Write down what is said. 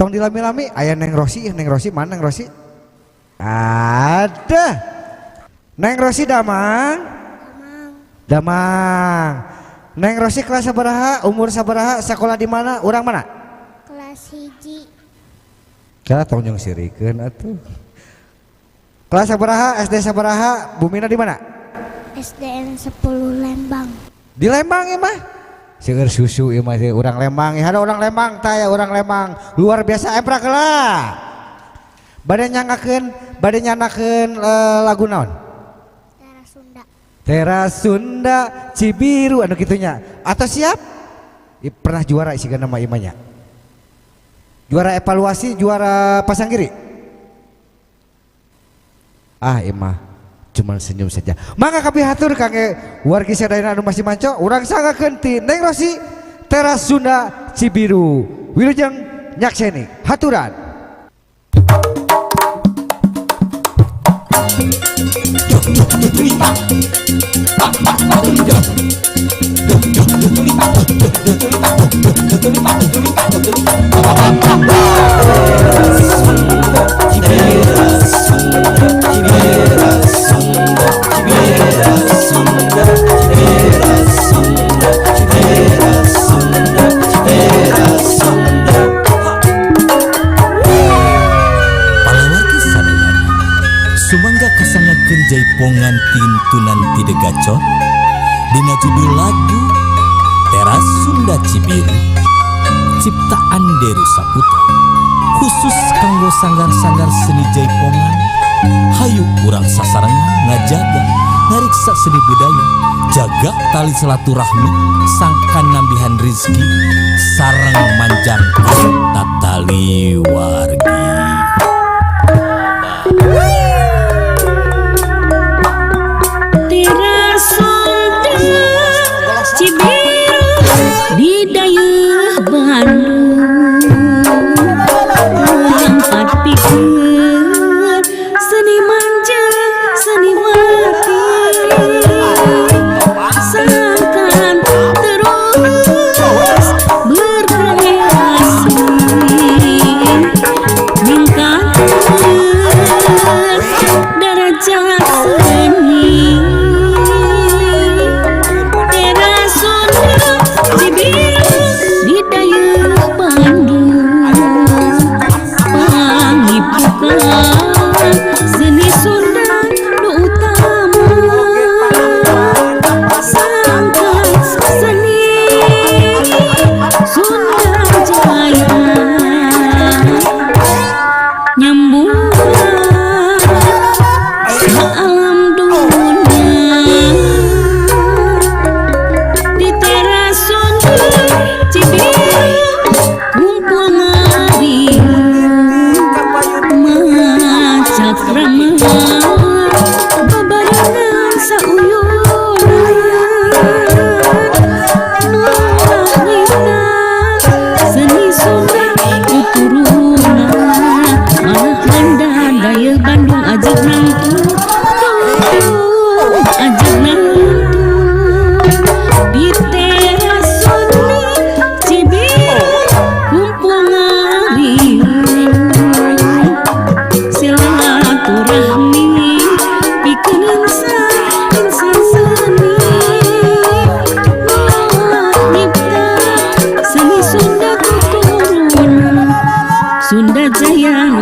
Tong dilami-lami aya Neng Rosi mana Neng Rosi? Ada. Neng Rosi Damang. Neng Rosi kelas sabaraha? Umur sabaraha? Sekolah di mana? Urang mana? Kelas 1. Kala tong jeung sirikeun atuh. Kelas sabaraha? SD sabaraha? Bumina di mana? SDN 10 Lembang. Di Lembang ya mah? Seueur susu ieu mah urang Lembang. Ada orang Lembang tah ya orang Lembang. Luar biasa emprak lah. Bade nyanakeun lagu naon? Teras Sunda Cibiru anu kitunya. Atau siap? Pernah juara sih nama imanya. Juara evaluasi, juara pasang kiri. Ah imah cuman senyum saja. Mangga kabeh hatur kangge wargi sadayana anu masih manco, urang sangakeun ti Neng Rosi Teras Sunda Cibiru. Wilujeng nyakseni haturan. Sumangga kasangakeun jaipongan tintunan ti degacor dina judul lagu Teras Sunda Cibiru ciptaan Deru Saputra khusus kanggo sanggar-sanggar seni jaipongan. Hayu urang sasarengan ngajaga ngariksa seni budaya, jaga tali silaturahmi, sangkan nambihan rizki sareng manjangkeun tatali wargi. Di dayeuh Bandung tempat pikeun seniman jeung seniwati sangkan terus berkreasi ningkatkeun derajat seni. Di dayeuh Bandung pangipukan seni Sunda nu utama sangkan seni Sunda Jaya nyambung alam dunia di Teras Sunda Cibiru kumpul ngari maca krama babarengan sauyuran nulahita seni Sunda tuturunan malahan dayeuh Bandung ajeg nangtung ajeg nangtung di Teras Sunda Cibiru kumpul ngari silaturahmi pikeun insan seni nyipta seni Sunda tuturunan Sunda Jaya